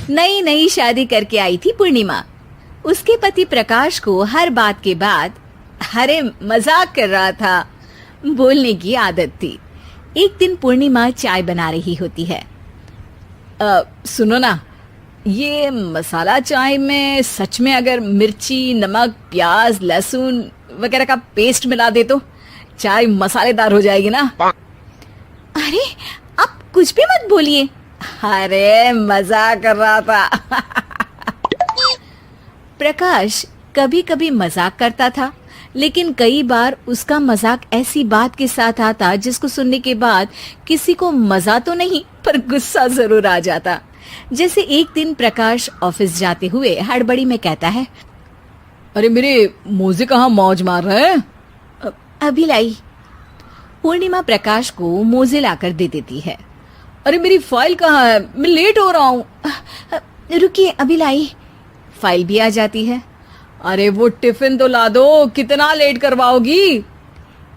नई नई शादी करके आई थी पूर्णिमा। उसके पति प्रकाश को हर बात के बाद अरे मजाक कर रहा था बोलने की आदत थी। एक दिन पूर्णिमा चाय बना रही होती है। सुनो ना, ये मसाला चाय में सच में अगर मिर्ची, नमक, प्याज, लहसुन वगैरह का पेस्ट मिला दे तो चाय मसालेदार हो जाएगी ना। अरे आप कुछ भी मत बोलिए। अरे मजाक कर रहा था। प्रकाश कभी कभी मजाक करता था, लेकिन कई बार उसका मजाक ऐसी बात के साथ आता जिसको सुनने के बाद किसी को मजा तो नहीं पर गुस्सा जरूर आ जाता। जैसे एक दिन प्रकाश ऑफिस जाते हुए हड़बड़ी में कहता है, अरे मेरे मोजे कहाँ मौज मार रहे हैं? अभी लाई। पूर्णिमा प्रकाश को मोजे लाकर दे देती है। अरे मेरी फाइल कहाँ है? मैं लेट हो रहा हूँ। रुकिए अभी लाई। फाइल भी आ जाती है। अरे वो टिफिन तो ला दो, कितना लेट करवाओगी?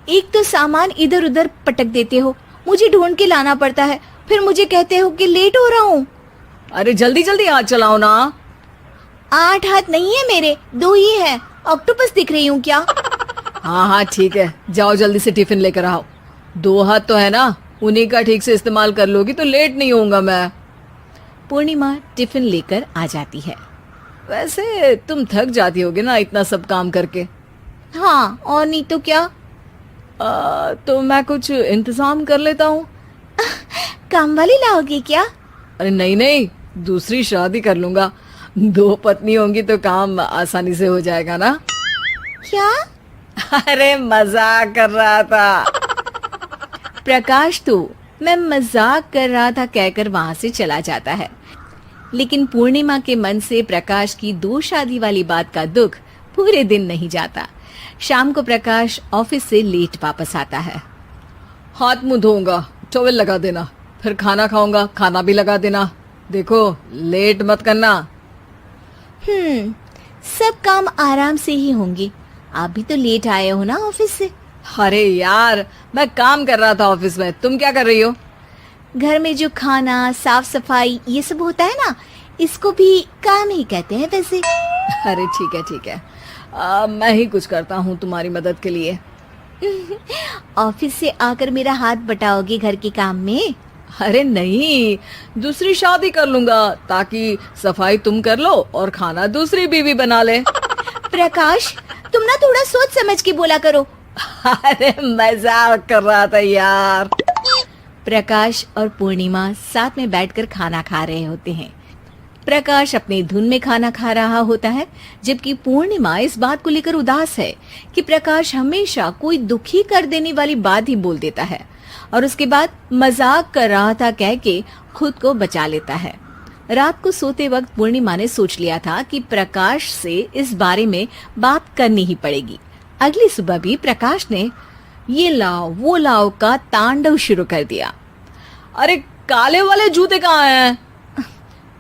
एक तो सामान इधर उधर पटक देते हो, मुझे ढूंढ के लाना पड़ता है, फिर मुझे कहते हो कि लेट हो रहा हूँ। अरे जल्दी जल्दी हाथ चलाओ ना। 8 हाथ नहीं है मेरे, 2 ही है। ऑक्टोपस दिख रही हूँ क्या? हाँ हाँ ठीक है, जाओ जल्दी से टिफिन लेकर आओ। 2 हाथ तो है ना, उन्हीं का ठीक से इस्तेमाल कर लोगी तो लेट नहीं होऊंगा मैं। पूर्णिमा टिफिन लेकर आ जाती है। वैसे तुम थक जाती होगी ना इतना सब काम करके। हाँ और नहीं तो क्या। तो मैं कुछ इंतजाम कर लेता हूँ। काम वाली लाओगे क्या? अरे नहीं नहीं, दूसरी शादी कर लूंगा। 2 पत्नी होंगी तो काम आसानी से हो जाएगा ना। क्या? अरे मजाक कर रहा था। प्रकाश तो मैं मजाक कर रहा था कहकर वहां से चला जाता है। लेकिन पूर्णिमा के मन से प्रकाश की 2 शादी वाली बात का दुख पूरे दिन नहीं जाता। शाम को प्रकाश ऑफिस से लेट वापस आता है। हाथ मुंह धोऊंगा, टॉवेल लगा देना, फिर खाना खाऊंगा, खाना भी लगा देना। देखो लेट मत करना। सब काम आराम से ही होंगे। आप भी तो लेट आए हो ना ऑफिस से। अरे यार मैं काम कर रहा था ऑफिस में, तुम क्या कर रही हो? घर में जो खाना, साफ सफाई ये सब होता है ना, इसको भी काम ही कहते हैं वैसे। अरे ठीक है, मैं ही कुछ करता हूँ तुम्हारी मदद के लिए। ऑफिस से आकर मेरा हाथ बटाओगे घर के काम में? अरे नहीं, दूसरी शादी कर लूंगा ताकि सफाई तुम कर लो और खाना दूसरी बीवी बना ले। प्रकाश तुम ना थोड़ा सोच समझ के बोला करो। अरे मजाक कर रहा था यार। प्रकाश और पूर्णिमा साथ में बैठकर खाना खा रहे होते हैं। प्रकाश अपनी धुन में खाना खा रहा होता है, जबकि पूर्णिमा इस बात को लेकर उदास है कि प्रकाश हमेशा कोई दुखी कर देने वाली बात ही बोल देता है और उसके बाद मजाक कर रहा था कह के खुद को बचा लेता है। रात को सोते वक्त पूर्णिमा ने सोच लिया था कि प्रकाश से इस बारे में बात करनी ही पड़ेगी। अगली सुबह भी प्रकाश ने ये लाओ वो लाओ का तांडव शुरू कर दिया। अरे काले वाले जूते कहाँ हैं?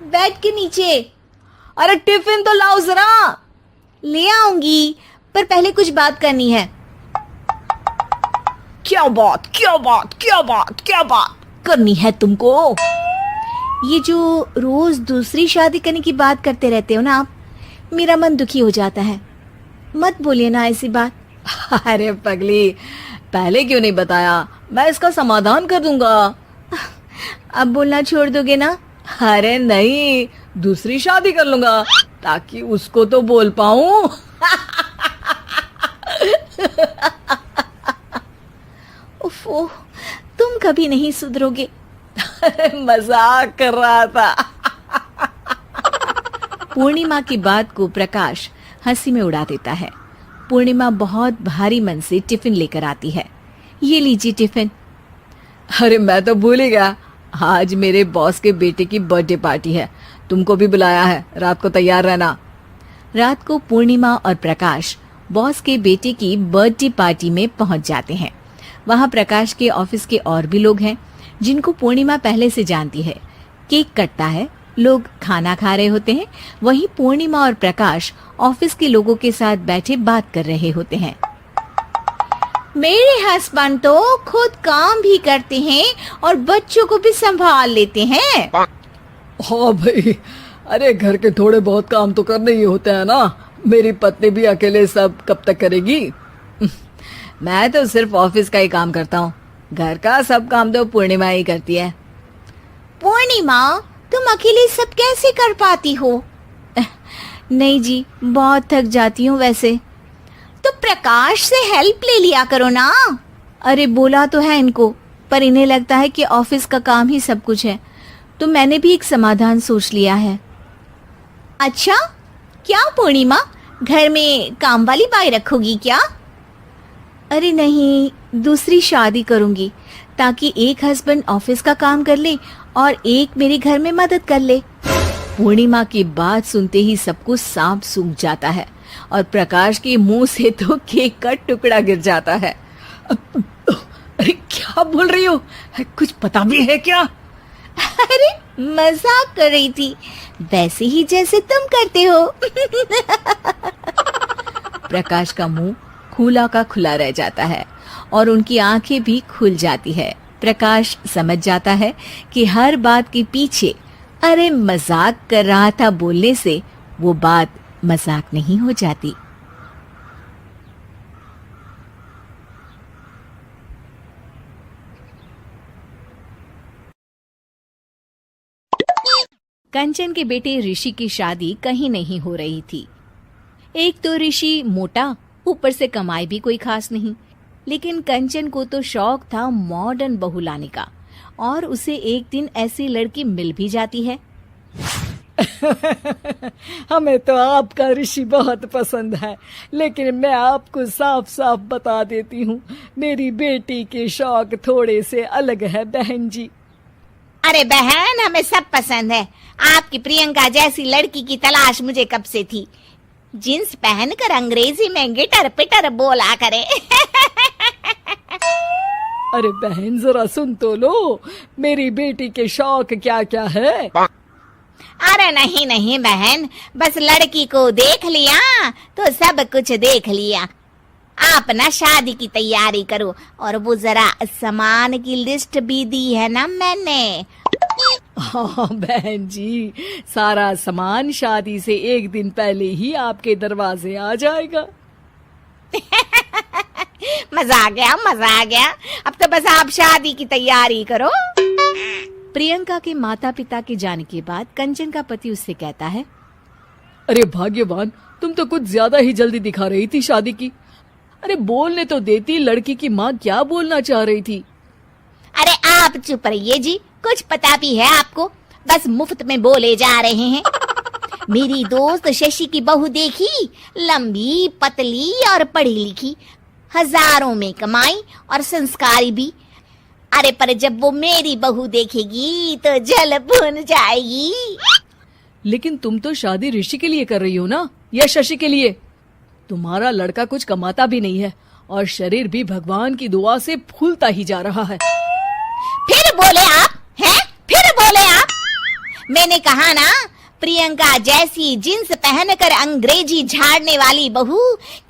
बेड के नीचे। अरे टिफिन तो लाओ जरा। ले आऊंगी, पर पहले कुछ बात करनी है। क्या बात करनी है तुमको? ये जो रोज दूसरी शादी करने की बात करते रहते हो ना आप, मेरा मन दुखी हो जाता है। मत बोलिए ना ऐसी बात। अरे पगली, पहले क्यों नहीं बताया? मैं इसका समाधान कर दूंगा। अब बोलना छोड़ दोगे ना? अरे नहीं, दूसरी शादी कर लूंगा ताकि उसको तो बोल पाऊं। उफ़, तुम कभी नहीं सुधरोगे। अरे मजाक कर रहा था। पूर्णिमा की बात को प्रकाश हंसी में उड़ा देता है। पूर्णिमा बहुत भारी मन से टिफिन लेकर आती है। ये लीजिए टिफिन। अरे मैं तो भूल ही गया, आज मेरे बॉस के बेटे की बर्थडे पार्टी है, तुमको भी बुलाया है, रात को तैयार रहना। रात को पूर्णिमा और प्रकाश बॉस के बेटे की बर्थडे पार्टी में पहुंच जाते हैं। वहां प्रकाश के ऑफिस के और भी लोग हैं जिनको पूर्णिमा पहले से जानती है। केक कटता है, लोग खाना खा रहे होते हैं। वहीं पूर्णिमा और प्रकाश ऑफिस के लोगों के साथ बैठे बात कर रहे होते हैं। मेरे हस्बैंड तो खुद काम भी करते हैं और बच्चों को भी संभाल लेते हैं। हाँ भाई, अरे घर के थोड़े बहुत काम तो करने ही होते हैं ना, मेरी पत्नी भी अकेले सब कब तक करेगी। मैं तो सिर्फ ऑफिस का ही काम करता हूँ, घर का सब काम तो पूर्णिमा ही करती है। पूर्णिमा, तुम अकेले सब कैसे कर पाती हो? नहीं जी, बहुत थक जाती हूँ वैसे। तो प्रकाश से हेल्प ले लिया करो ना। अरे बोला तो है इनको, पर इन्हें लगता है कि ऑफिस का काम ही सब कुछ है, तो मैंने भी एक समाधान सोच लिया है। अच्छा, क्या पूर्णिमा, घर में काम वाली बाई रखोगी क्या? अरे नहीं, दूसरी शादी करूंगी ताकि एक हस्बैंड ऑफिस का काम कर ले और एक मेरे घर में मदद कर ले। पूर्णिमा की बात सुनते ही सब कुछ सांप सूख जाता है और प्रकाश के मुंह से तो केक का टुकड़ा गिर जाता है। अरे क्या बोल रही हो, कुछ पता भी है क्या? अरे मजाक कर रही थी, वैसे ही जैसे तुम करते हो। प्रकाश का मुंह खुला का खुला रह जाता है और उनकी आंखें भी खुल जाती है। प्रकाश समझ जाता है कि हर बात के पीछे अरे मजाक कर रहा था बोलने से वो बात मजाक नहीं हो जाती। कंचन के बेटे ऋषि की शादी कहीं नहीं हो रही थी। एक तो ऋषि मोटा, ऊपर से कमाई भी कोई खास नहीं, लेकिन कंचन को तो शौक था मॉडर्न बहू लाने का, और उसे एक दिन ऐसी लड़की मिल भी जाती है। हमें तो आपका ऋषि बहुत पसंद है, लेकिन मैं आपको साफ साफ बता देती हूँ, मेरी बेटी के शौक थोड़े से अलग है बहन जी। अरे बहन, हमें सब पसंद है। आपकी प्रियंका जैसी लड़की की तलाश मुझे कब से थी, जींस पहनकर अंग्रेजी में गिटर पिटर बोला करे। अरे बहन जरा सुन तो लो, मेरी बेटी के शौक क्या क्या है। अरे नहीं नहीं बहन, बस लड़की को देख लिया तो सब कुछ देख लिया। आप ना शादी की तैयारी करो, और वो जरा सामान की लिस्ट भी दी है ना मैंने। हाँ बहन जी, सारा सामान शादी से एक दिन पहले ही आपके दरवाजे आ जाएगा। मजा आ गया, मजा आ गया। अब तो बस आप शादी की तैयारी करो। प्रियंका के माता पिता के जाने के बाद कंचन का पति उससे कहता है, अरे भाग्यवान, तुम तो कुछ ज्यादा ही जल्दी दिखा रही थी शादी की। अरे बोलने तो देती, लड़की की माँ क्या बोलना चाह रही थी। अरे आप चुप रहिए जी, कुछ पता भी है आपको, बस मुफ्त में बोले जा रहे हैं। मेरी दोस्त शशि की बहू देखी, लंबी पतली और पढ़ी लिखी, हजारों में कमाई और संस्कारी भी। अरे पर जब वो मेरी बहू देखेगी तो जल भुन जाएगी। लेकिन तुम तो शादी ऋषि के लिए कर रही हो ना, या शशि के लिए? तुम्हारा लड़का कुछ कमाता भी नहीं है और शरीर भी भगवान की दुआ से फूलता ही जा रहा है। फिर बोले आप हैं? फिर बोले आप? मैंने कहा ना, प्रियंका जैसी जींस पहनकर अंग्रेजी झाड़ने वाली बहू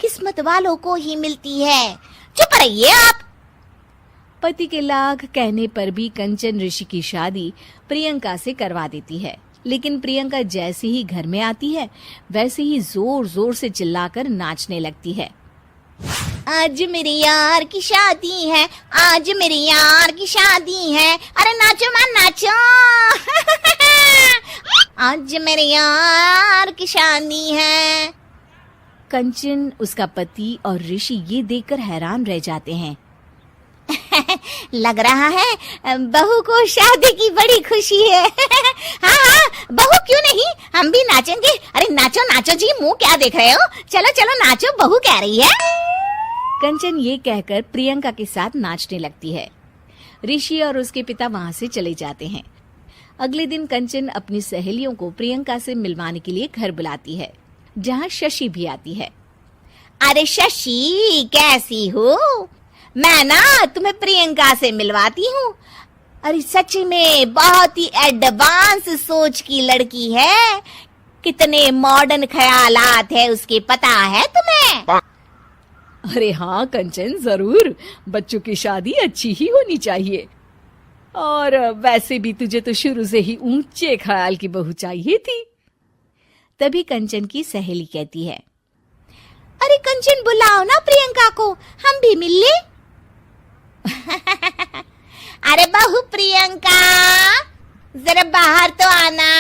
किस्मत वालों को ही मिलती है। चुप रहिए आप। पति के लाख कहने पर भी कंचन ऋषि की शादी प्रियंका से करवा देती है, लेकिन प्रियंका जैसे ही घर में आती है वैसे ही जोर जोर से चिल्लाकर नाचने लगती है। आज मेरे यार की शादी है, आज मेरे यार की शादी है, अरे नाचो मां नाचो। आज मेरे यार की शादी है। कंचन, उसका पति और ऋषि ये देखकर हैरान रह जाते हैं। लग रहा है बहू को शादी की बड़ी खुशी है। हाँ हाँ, बहू क्यों नहीं, हम भी नाचेंगे। अरे नाचो नाचो जी, मुंह क्या देख रहे हो, चलो चलो नाचो, बहू कह रही है। कंचन ये कहकर प्रियंका के साथ नाचने लगती है। ऋषि और उसके पिता वहां से चले जाते हैं। अगले दिन कंचन अपनी सहेलियों को प्रियंका से मिलवाने के लिए घर बुलाती है, जहाँ शशि भी आती है। अरे शशि, कैसी हो? मैं ना तुम्हें प्रियंका से मिलवाती हूँ। अरे सच में बहुत ही एडवांस सोच की लड़की है, कितने मॉडर्न ख्यालात है उसके, पता है तुम्हें? अरे हाँ कंचन, जरूर, बच्चों की शादी अच्छी ही होनी चाहिए। और वैसे भी तुझे तो शुरू से ही ऊंचे ख्याल की बहू चाहिए थी। तभी कंचन की सहेली कहती है, अरे कंचन, बुलाओ ना प्रियंका को, हम भी मिल ले। अरे बहू प्रियंका, जरा बाहर तो आना।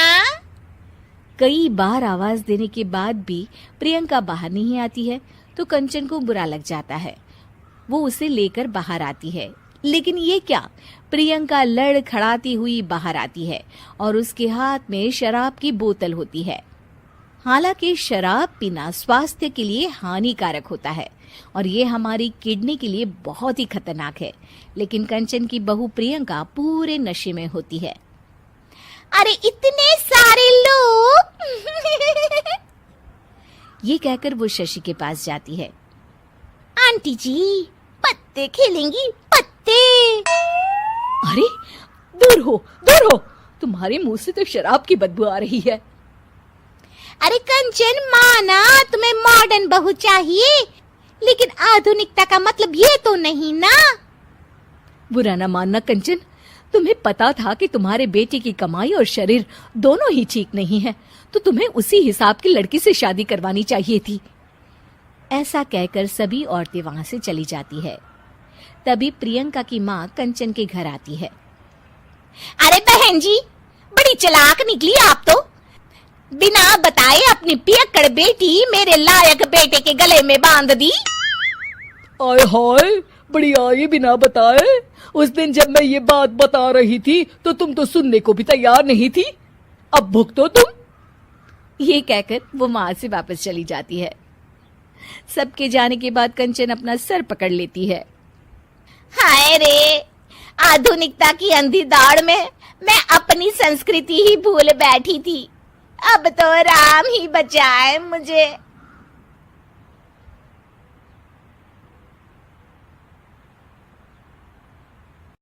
कई बार आवाज देने के बाद भी प्रियंका बाहर नहीं आती है तो कंचन को बुरा लग जाता है। वो उसे लेकर बाहर आती है, लेकिन ये क्या, प्रियंका लड़खड़ाती हुई बाहर आती है और उसके हाथ में शराब की बोतल होती है। हालांकि शराब पीना स्वास्थ्य के लिए हानिकारक होता है और ये हमारी किडनी के लिए बहुत ही खतरनाक है, लेकिन कंचन की बहू प्रियंका पूरे नशे में होती है। अरे इतने सारे लोग। ये कहकर वो शशि के पास जाती है। आंटी जी, पत्ते खेलेंगी? पत्ते। अरे दूर हो, दूर हो, तुम्हारे मुंह से तो शराब की बदबू आ रही है। अरे कंचन, माना तुम्हें मॉडर्न बहू चाहिए, लेकिन आधुनिकता का मतलब ये तो नहीं ना। बुरा ना मानना कंचन, तुम्हें पता था कि तुम्हारे बेटे की कमाई और शरीर दोनों ही ठीक नहीं है, तो तुम्हें उसी हिसाब की लड़की से शादी करवानी चाहिए थी। ऐसा कहकर सभी औरतें वहां से चली जाती है। तभी प्रियंका की माँ कंचन के घर आती है। अरे बहन जी, बड़ी चालाक निकली आप तो। बिना बताए अपनी पियक्कड़ बेटी मेरे लायक बेटे के गले में बांध दी। आय हाय, बड़ी आई बिना बताए। उस दिन जब मैं ये बात बता रही थी तो तुम तो सुनने को भी तैयार नहीं थी। अब भुगतो तुम। ये कहकर वो माँ से वापस चली जाती है। सबके जाने के बाद कंचन अपना सर पकड़ लेती है। हाय रे, आधुनिकता की अंधी दौड़ में मैं अपनी संस्कृति ही भूल बैठी थी। अब तो राम ही बचाए मुझे।